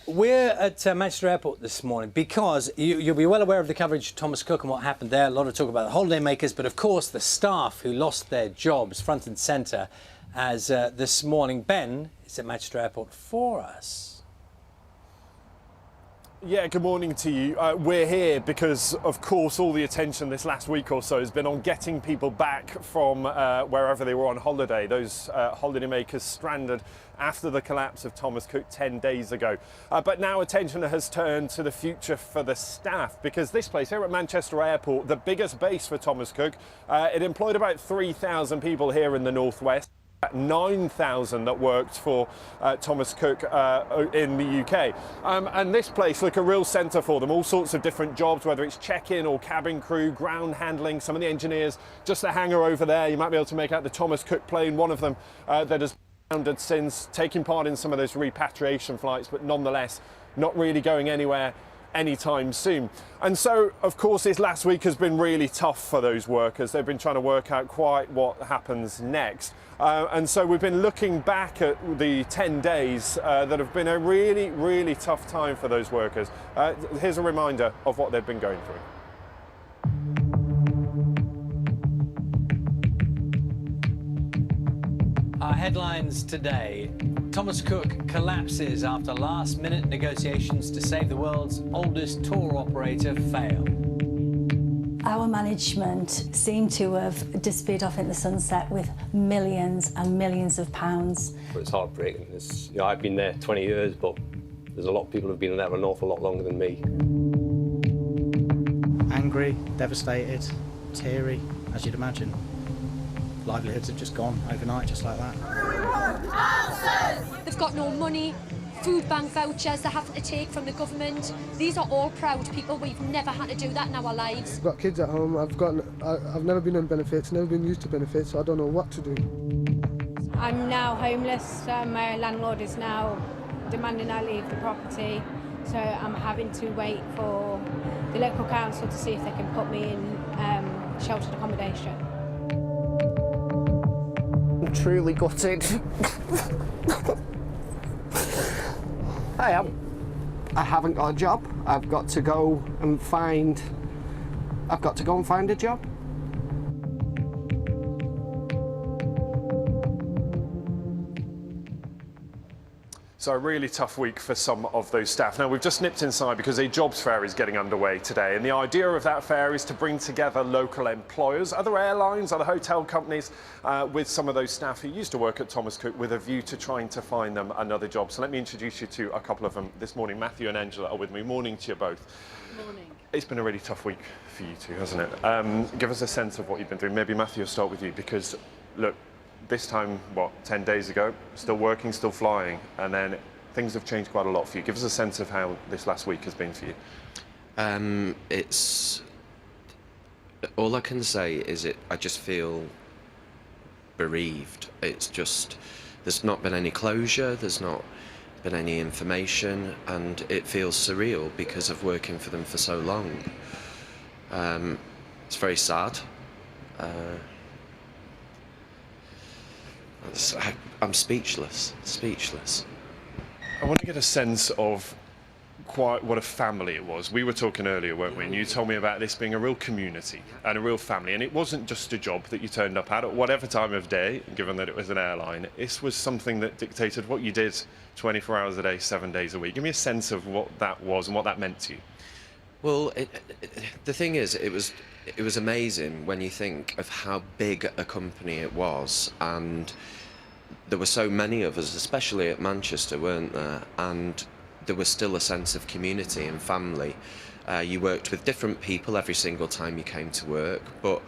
We're at Manchester Airport this morning because you'll be well aware of the coverage of Thomas Cook and what happened there. A lot of talk about the holidaymakers, but of course the staff who lost their jobs front and centre as this morning. Ben is at Manchester Airport for us. Yeah, good morning to you. We're here because, of course, all the attention this last week or so has been on getting people back from wherever they were on holiday, those holidaymakers stranded after the collapse of Thomas Cook 10 days ago. But now attention has turned to the future for the staff, because this place here at Manchester Airport, the biggest base for Thomas Cook, it employed about 3,000 people here in the northwest. 9,000 that worked for Thomas Cook in the UK. And this place, look, a real centre for them, all sorts of different jobs, whether it's check-in or cabin crew, ground handling, some of the engineers, just the hangar over there, you might be able to make out the Thomas Cook plane, one of them that has grounded since, taking part in some of those repatriation flights, but nonetheless not really going anywhere anytime soon. And so, of course, this last week has been really tough for those workers. They've been trying to work out quite what happens next. And so we've been looking back at the 10 days that have been a really, really tough time for those workers. Here's a reminder of what they've been going through. Our headlines today. Thomas Cook collapses after last-minute negotiations to save the world's oldest tour operator fail. Our management seemed to have disappeared off in the sunset with millions and millions of pounds. It's heartbreaking. I've been there 20 years, but there's a lot of people who've been there an awful lot longer than me. Angry, devastated, teary, as you'd imagine. Livelihoods have just gone overnight, just like that. They've got no money, food bank vouchers they're having to take from the government. These are all proud people. We've never had to do that in our lives. I've got kids at home. I've never been on benefits, never been used to benefits, so I don't know what to do. I'm now homeless. My landlord is now demanding I leave the property, so I'm having to wait for the local council to see if they can put me in sheltered accommodation. I'm truly gutted. I haven't got a job. I've got to go and find a job. So a really tough week for some of those staff. Now, we've just nipped inside because a jobs fair is getting underway today, and the idea of that fair is to bring together local employers, other airlines, other hotel companies, with some of those staff who used to work at Thomas Cook, with a view to trying to find them another job. So let me introduce you to a couple of them this morning. Matthew and Angela are with me. Morning to you both. Morning. It's been a really tough week for you two, hasn't it? Give us a sense of what you've been through. Maybe Matthew, I'll start with you, because, look, this time, 10 days ago, still working, still flying, and then things have changed quite a lot for you. Give us a sense of how this last week has been for you. It's... all I can say is I just feel bereaved. It's just, there's not been any closure, there's not been any information, and it feels surreal because of working for them for so long. It's very sad. I'm speechless. I want to get a sense of quite what a family it was. We were talking earlier, weren't we? And you told me about this being a real community and a real family. And it wasn't just a job that you turned up at whatever time of day, given that it was an airline. This was something that dictated what you did 24 hours a day, 7 days a week. Give me a sense of what that was and what that meant to you. Well, the thing is, it was amazing when you think of how big a company it was, and there were so many of us, especially at Manchester, weren't there? And there was still a sense of community and family. You worked with different people every single time you came to work, but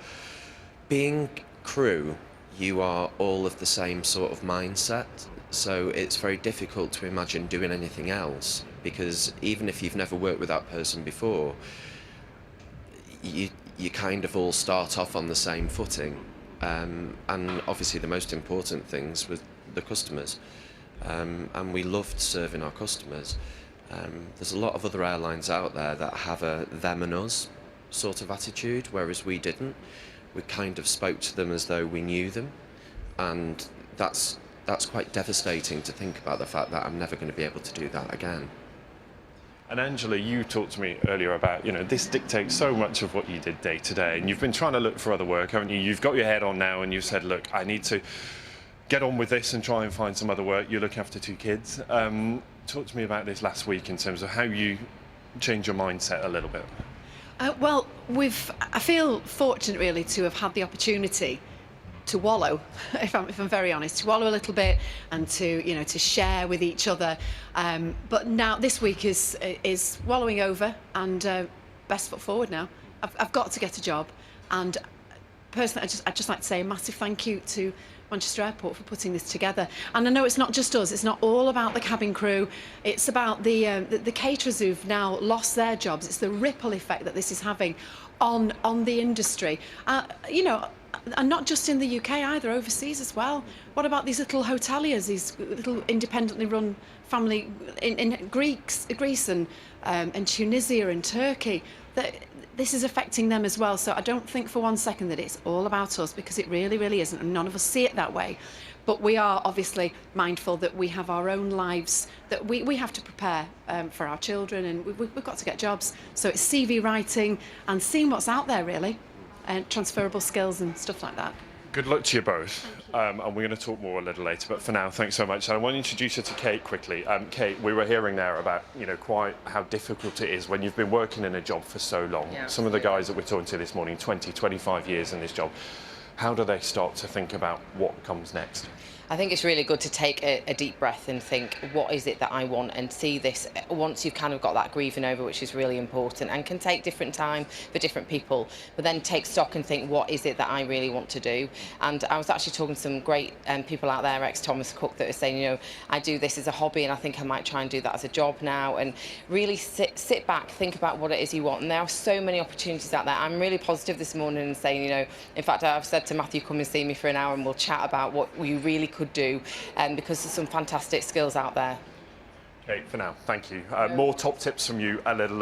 being crew, you are all of the same sort of mindset, so it's very difficult to imagine doing anything else, because even if you've never worked with that person before, you kind of all start off on the same footing. And obviously the most important things were the customers, and we loved serving our customers. There's a lot of other airlines out there that have a them and us sort of attitude, whereas we didn't. We kind of spoke to them as though we knew them, and that's quite devastating to think about, the fact that I'm never going to be able to do that again. And Angela, you talked to me earlier about, this dictates so much of what you did day to day, and you've been trying to look for other work, haven't you? You've got your head on now, and you've said, look, I need to get on with this and try and find some other work. You look after 2 kids. Talk to me about this last week in terms of how you change your mindset a little bit. Well, I feel fortunate really to have had the opportunity to wallow, if I'm very honest, to wallow a little bit and to share with each other. But now this week is wallowing over, and best foot forward now. I've got to get a job, and personally, I'd just like to say a massive thank you to Manchester Airport for putting this together. And I know it's not just us, it's not all about the cabin crew, it's about the caterers who've now lost their jobs. It's the ripple effect that this is having on the industry. And not just in the UK either, overseas as well. What about these little hoteliers, these little independently run family in Greece and Tunisia and Turkey? This is affecting them as well. So I don't think for one second that it's all about us, because it really, really isn't, and none of us see it that way. But we are obviously mindful that we have our own lives, that we have to prepare for our children, and we've got to get jobs. So it's CV writing and seeing what's out there, really, and transferable skills and stuff like that. Good luck to you both, and we're going to talk more a little later, but for now, thanks so much. And I want to introduce you to Kate quickly. Kate, we were hearing there about, quite how difficult it is when you've been working in a job for so long. Yeah, some of the guys that we're talking to this morning, 20, 25 years in this job, how do they start to think about what comes next? I think it's really good to take a deep breath and think, what is it that I want, and see this once you've kind of got that grieving over, which is really important and can take different time for different people, but then take stock and think, what is it that I really want to do? And I was actually talking to some great people out there, ex-Thomas Cook, that were saying, I do this as a hobby and I think I might try and do that as a job now, and really sit back, think about what it is you want. And there are so many opportunities out there. I'm really positive this morning and saying, in fact, I've said to Matthew, come and see me for an hour and we'll chat about what you really could do, because there's some fantastic skills out there. Okay, for now, thank you. More top tips from you a little